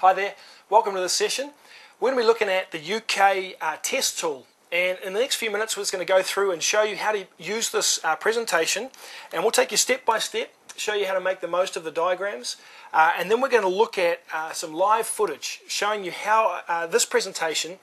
Hi there, welcome to this session. We're going to be looking at the UK test tool, and in the next few minutes we're just going to go through and show you how to use this presentation, and we'll take you step by step, show you how to make the most of the diagrams, and then we're going to look at some live footage showing you how this presentation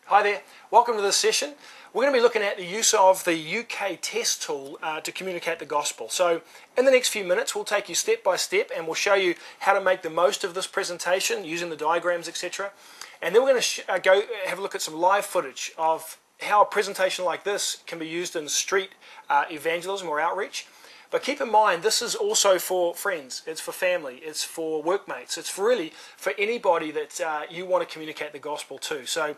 Hi there, welcome to this session. We're going to be looking at the use of the UK test tool to communicate the gospel. So in the next few minutes we'll take you step by step and we'll show you how to make the most of this presentation using the diagrams, etc. And then we're going to go have a look at some live footage of how a presentation like this can be used in street evangelism or outreach. But keep in mind, this is also for friends, it's for family, it's for workmates, it's really for anybody that you want to communicate the gospel to. So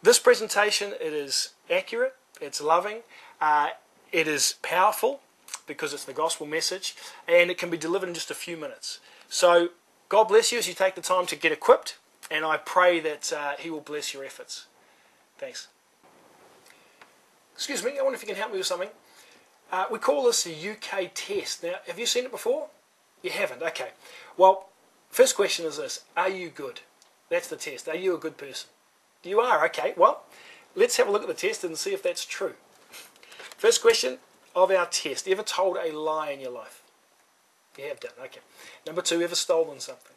this presentation, it is accurate, it's loving, it is powerful because it's the gospel message, and it can be delivered in just a few minutes. So God bless you as you take the time to get equipped, and I pray that He will bless your efforts. Thanks. Excuse me, I wonder if you can help me with something. We call this the UK test. Now, have you seen it before? You haven't? Okay. Well, first question is this: are you good? That's the test. Are you a good person? You are, okay. Well, let's have a look at the test and see if that's true. First question of our test: you ever told a lie in your life? You have done, okay. Number two, ever stolen something?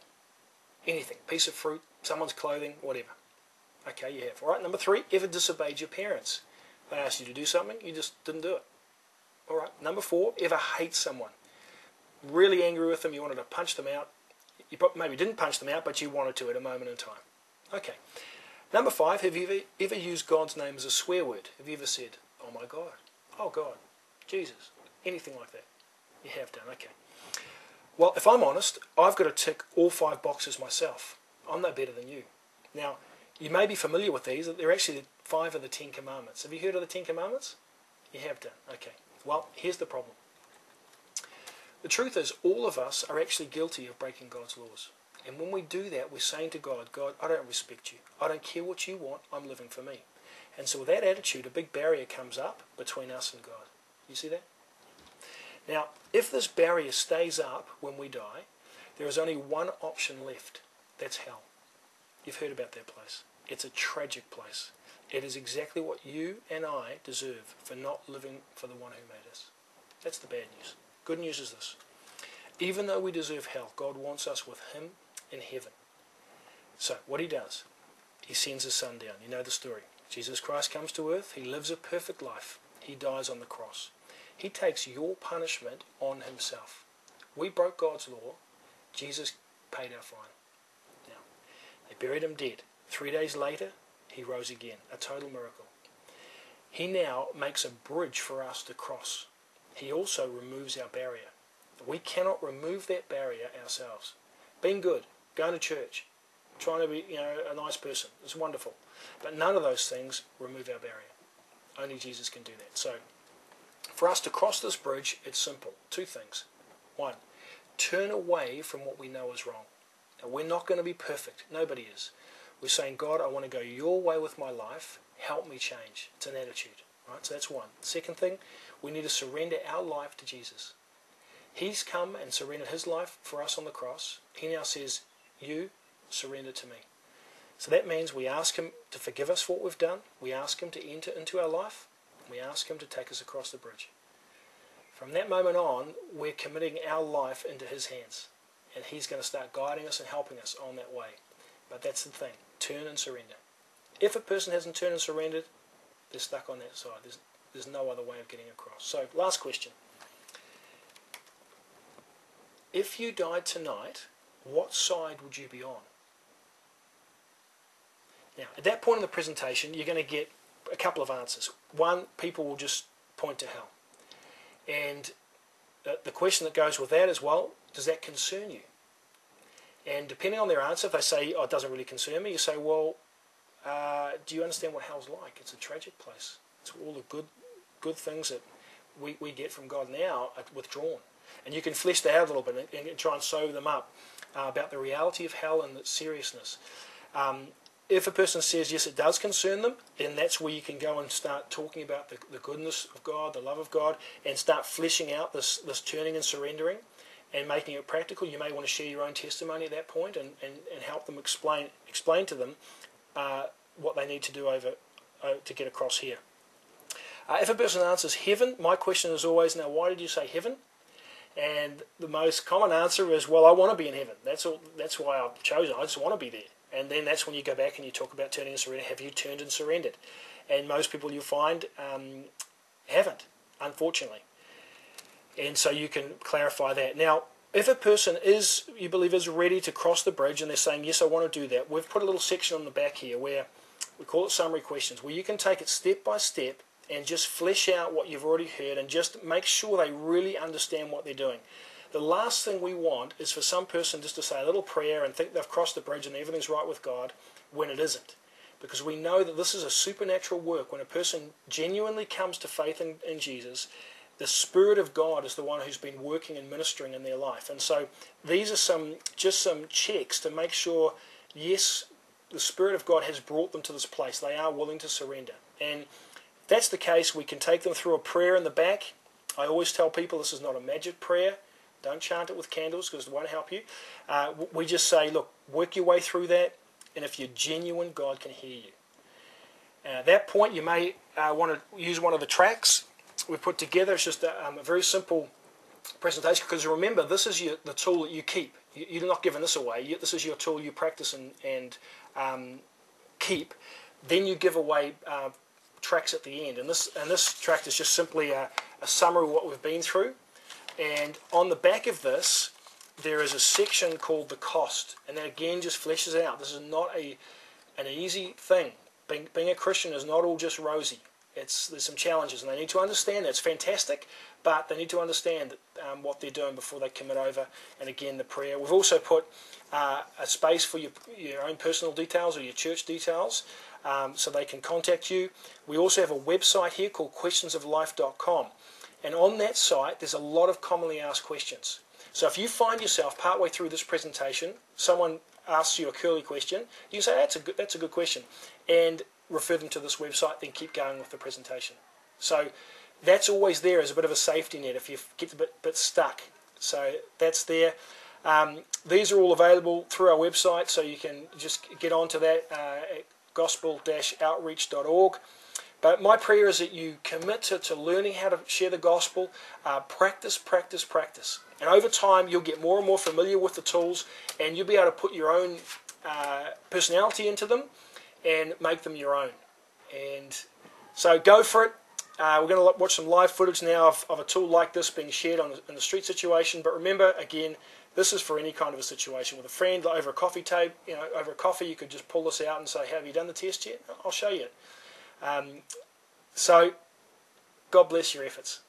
Anything, piece of fruit, someone's clothing, whatever. Okay, you have. All right, number three, ever disobeyed your parents? They asked you to do something, you just didn't do it. All right, number four, ever hate someone? Really angry with them, you wanted to punch them out. You maybe didn't punch them out, but you wanted to at a moment in time. Okay. Number five, have you ever used God's name as a swear word? Have you ever said, oh my God, oh God, Jesus, anything like that? You have done, okay. Well, if I'm honest, I've got to tick all 5 boxes myself. I'm no better than you. Now, you may be familiar with these. They're actually 5 of the 10 Commandments. Have you heard of the 10 Commandments? You have done, okay. Well, here's the problem. The truth is, all of us are actually guilty of breaking God's laws. And when we do that, we're saying to God, God, I don't respect you. I don't care what you want. I'm living for me. And so with that attitude, a big barrier comes up between us and God. You see that? Now, if this barrier stays up when we die, there is only one option left. That's hell. You've heard about that place. It's a tragic place. It is exactly what you and I deserve for not living for the one who made us. That's the bad news. Good news is this: even though we deserve hell, God wants us with Him in heaven. So what He does, He sends His Son down. You know the story. Jesus Christ comes to earth. He lives a perfect life. He dies on the cross. He takes your punishment on Himself. We broke God's law. Jesus paid our fine. Now, they buried Him dead. 3 days later, He rose again. A total miracle. He now makes a bridge for us to cross. He also removes our barrier. We cannot remove that barrier ourselves. Being good, going to church, trying to be a nice person, it's wonderful. But none of those things remove our barrier. Only Jesus can do that. So, for us to cross this bridge, it's simple. 2 things. 1, turn away from what we know is wrong. Now, we're not going to be perfect. Nobody is. We're saying, God, I want to go your way with my life. Help me change. It's an attitude. Right? So that's 1. Second thing, we need to surrender our life to Jesus. He's come and surrendered His life for us on the cross. He now says, you surrender to me. So that means we ask Him to forgive us for what we've done. We ask Him to enter into our life. We ask Him to take us across the bridge. From that moment on, we're committing our life into His hands. And He's going to start guiding us and helping us on that way. But that's the thing. Turn and surrender. If a person hasn't turned and surrendered, they're stuck on that side. There's no other way of getting across. So, last question. If you died tonight, what side would you be on? Now, at that point in the presentation, you're going to get a couple of answers. 1, people will just point to hell. And the question that goes with that is, well, does that concern you? And depending on their answer, if they say, oh, it doesn't really concern me, you say, well, do you understand what hell's like? It's a tragic place. It's all the good things that we get from God now are withdrawn. And you can flesh that out a little bit and try and sew them up about the reality of hell and its seriousness. if a person says yes, it does concern them, then that's where you can go and start talking about the goodness of God, the love of God, and start fleshing out this turning and surrendering and making it practical. You may want to share your own testimony at that point and help them explain to them what they need to do to get across here. If a person answers heaven, my question is always, now why did you say heaven? And the most common answer is, well, I want to be in heaven. That's all. That's why I've chosen. I just want to be there. And then that's when you go back and you talk about turning and surrender. Have you turned and surrendered? And most people you'll find haven't, unfortunately. And so you can clarify that. Now, if a person you believe is ready to cross the bridge and they're saying, yes, I want to do that, we've put a little section on the back here where we call it summary questions, where you can take it step by step and just flesh out what you've already heard and just make sure they really understand what they're doing. The last thing we want is for some person just to say a little prayer and think they've crossed the bridge and everything's right with God when it isn't. Because we know that this is a supernatural work. When a person genuinely comes to faith in Jesus, the Spirit of God is the one who's been working and ministering in their life. And so these are just some checks to make sure, yes, the Spirit of God has brought them to this place. They are willing to surrender. And if that's the case, we can take them through a prayer in the back. I always tell people this is not a magic prayer. Don't chant it with candles because it won't help you. We just say, look, work your way through that, and if you're genuine, God can hear you. At that point, you may want to use one of the tracks we've put together. It's just a very simple presentation, because remember, this is the tool that you keep. You're not giving this away. This is your tool you practice and keep. Then you give away tracks at the end. And this track is just simply a summary of what we've been through. And on the back of this, there is a section called the cost, and that again just fleshes out. This is not an easy thing. Being a Christian is not all just rosy. There's some challenges, and they need to understand that's fantastic, but they need to understand what they're doing before they commit over. And again, the prayer. We've also put a space for your own personal details or your church details, so they can contact you. We also have a website here called questionsoflife.com. And on that site, there's a lot of commonly asked questions. So if you find yourself partway through this presentation, someone asks you a curly question, you can say, that's a good question, and refer them to this website, then keep going with the presentation. So that's always there as a bit of a safety net if you get a bit stuck. So that's there. These are all available through our website, so you can just get onto that at gospel-outreach.org. But my prayer is that you commit to learning how to share the gospel. Practice, practice, practice. And over time, you'll get more and more familiar with the tools, and you'll be able to put your own personality into them and make them your own. And so go for it. We're going to watch some live footage now of a tool like this being shared in the street situation. But remember, again, this is for any kind of a situation. With a friend, over a coffee table, over a coffee, you could just pull this out and say, have you done the test yet? I'll show you it. So, God bless your efforts.